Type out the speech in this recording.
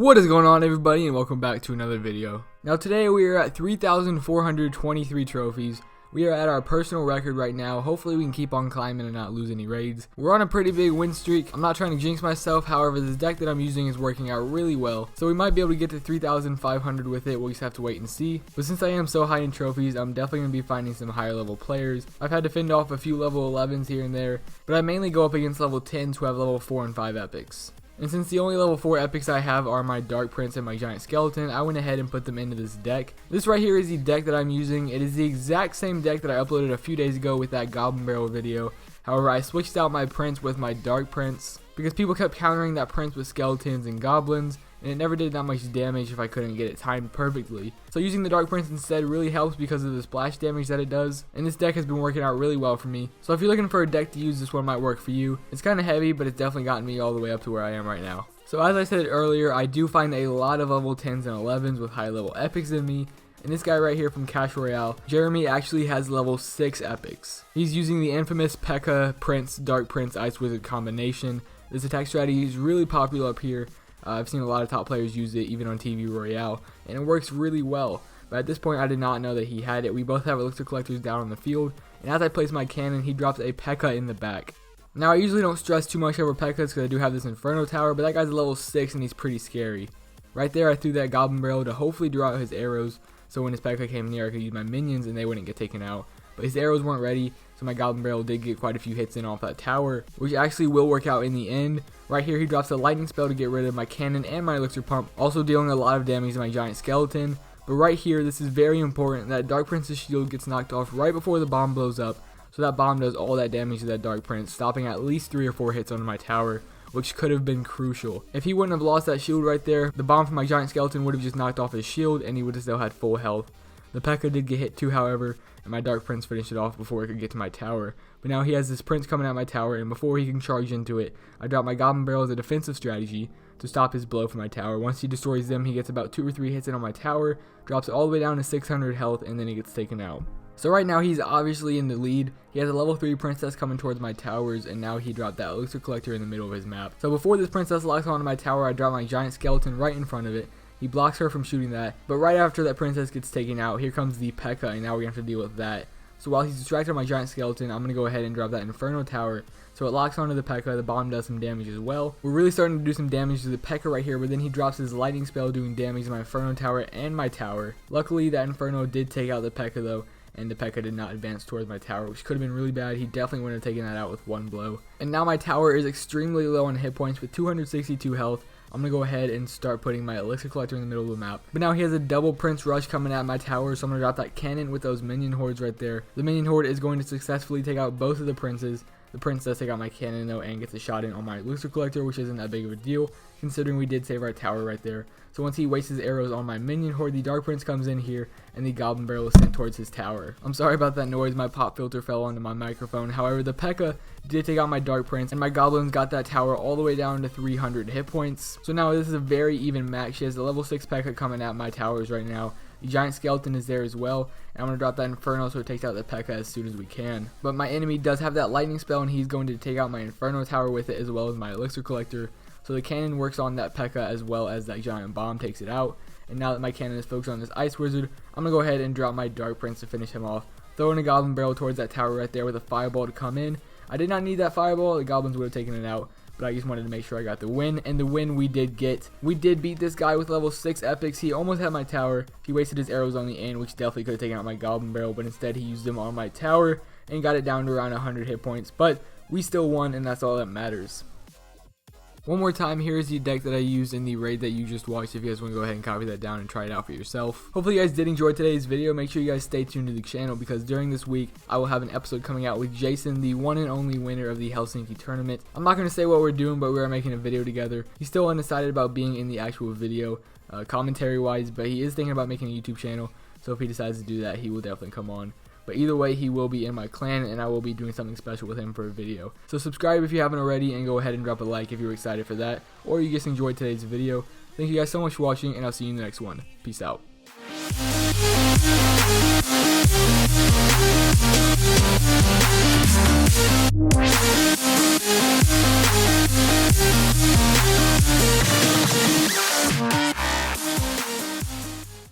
What is going on, everybody, and welcome back to another video. Now today we are at 3,423 trophies. We are at our personal record right now. Hopefully we can keep on climbing and not lose any raids. We're on a pretty big win streak. I'm not trying to jinx myself, however this deck that I'm using is working out really well. So we might be able to get to 3,500 with it. We'll just have to wait and see. But since I am so high in trophies, I'm definitely going to be finding some higher level players. I've had to fend off a few level 11s here and there, but I mainly go up against level 10s who have level 4 and 5 epics. And since the only level 4 epics I have are my Dark Prince and my Giant Skeleton, I went ahead and put them into this deck. This right here is the deck that I'm using. It is the exact same deck that I uploaded a few days ago with that Goblin Barrel video. However, I switched out my Prince with my Dark Prince because people kept countering that Prince with Skeletons and Goblins, and it never did that much damage if I couldn't get it timed perfectly. So using the Dark Prince instead really helps because of the splash damage that it does, and this deck has been working out really well for me. So if you're looking for a deck to use, this one might work for you. It's kind of heavy, but it's definitely gotten me all the way up to where I am right now. So as I said earlier, I do find a lot of level 10s and 11s with high level epics in me. And this guy right here from Royale, Jeremy, actually has level 6 epics. He's using the infamous P.E.K.K.A. Prince, Dark Prince, Ice Wizard combination. This attack strategy is really popular up here. I've seen a lot of top players use it, even on TV Royale, and it works really well. But at this point, I did not know that he had it. We both have elixir collectors down on the field, and as I place my cannon, he drops a P.E.K.K.A. in the back. Now, I usually don't stress too much over P.E.K.K.A.s because I do have this Inferno Tower, but that guy's a level 6 and he's pretty scary. Right there, I threw that Goblin Barrel to hopefully draw out his arrows, so when his P.E.K.K.A. came near, I could use my minions and they wouldn't get taken out. But his arrows weren't ready, so my Goblin Barrel did get quite a few hits in off that tower, which actually will work out in the end. Right here, he drops a lightning spell to get rid of my cannon and my elixir pump, also dealing a lot of damage to my giant skeleton. But right here, this is very important, that Dark Prince's shield gets knocked off right before the bomb blows up, so that bomb does all that damage to that Dark Prince, stopping at least 3 or 4 hits onto my tower, which could have been crucial. If he wouldn't have lost that shield right there, the bomb from my giant skeleton would have just knocked off his shield and he would have still had full health. The P.E.K.K.A. did get hit too, however, and my Dark Prince finished it off before it could get to my tower. But now he has this Prince coming at my tower, and before he can charge into it, I drop my Goblin Barrel as a defensive strategy to stop his blow from my tower. Once he destroys them, he gets about 2 or 3 hits in on my tower, drops it all the way down to 600 health, and then he gets taken out. So right now he's obviously in the lead. He has a level 3 princess coming towards my towers, and now he dropped that elixir collector in the middle of his map. So before this princess locks onto my tower, I drop my giant skeleton right in front of it. He blocks her from shooting that, but right after that princess gets taken out, here comes the P.E.K.K.A. and now we have to deal with that. So while he's distracted on my giant skeleton, I'm going to go ahead and drop that Inferno Tower. So it locks onto the P.E.K.K.A. The bomb does some damage as well. We're really starting to do some damage to the P.E.K.K.A. right here, but then he drops his lightning spell doing damage to my Inferno Tower and my tower. Luckily that Inferno did take out the P.E.K.K.A. though, and the P.E.K.K.A. did not advance towards my tower, which could have been really bad. He definitely would have taken that out with one blow. And now my tower is extremely low on hit points with 262 health. I'm going to go ahead and start putting my elixir collector in the middle of the map. But now he has a double Prince Rush coming at my tower, so I'm going to drop that cannon with those minion hordes right there. The minion horde is going to successfully take out both of the princes. The prince does take out my cannon though and gets a shot in on my elixir collector, which isn't that big of a deal considering we did save our tower right there. So once he wastes his arrows on my minion horde, the Dark Prince comes in here and the Goblin Barrel is sent towards his tower. I'm sorry about that noise, my pop filter fell onto my microphone. However, the P.E.K.K.A. did take out my Dark Prince and my goblins got that tower all the way down to 300 hit points. So now this is a very even match. She has a level 6 P.E.K.K.A. coming at my towers right now. The giant skeleton is there as well, and I'm going to drop that Inferno so it takes out the P.E.K.K.A. as soon as we can. But my enemy does have that lightning spell and he's going to take out my Inferno Tower with it as well as my elixir collector. So the cannon works on that P.E.K.K.A. as well as that giant bomb takes it out. And now that my cannon is focused on this Ice Wizard, I'm going to go ahead and drop my Dark Prince to finish him off. Throwing a Goblin Barrel towards that tower right there with a Fireball to come in. I did not need that Fireball, the Goblins would have taken it out. But I just wanted to make sure I got the win, and the win we did get. We did beat this guy with level 6 epics. He almost had my tower. He wasted his arrows on the end, which definitely could have taken out my Goblin Barrel, but instead he used them on my tower and got it down to around 100 hit points. But we still won, and that's all that matters. One more time, here is the deck that I used in the raid that you just watched if you guys want to go ahead and copy that down and try it out for yourself. Hopefully you guys did enjoy today's video. Make sure you guys stay tuned to the channel because during this week I will have an episode coming out with Jason, the one and only winner of the Helsinki tournament. I'm not going to say what we're doing, but we are making a video together. He's still undecided about being in the actual video commentary wise, but he is thinking about making a YouTube channel, so if he decides to do that, he will definitely come on. But either way, he will be in my clan, and I will be doing something special with him for a video. So subscribe if you haven't already, and go ahead and drop a like if you're excited for that, or you just enjoyed today's video. Thank you guys so much for watching, and I'll see you in the next one. Peace out.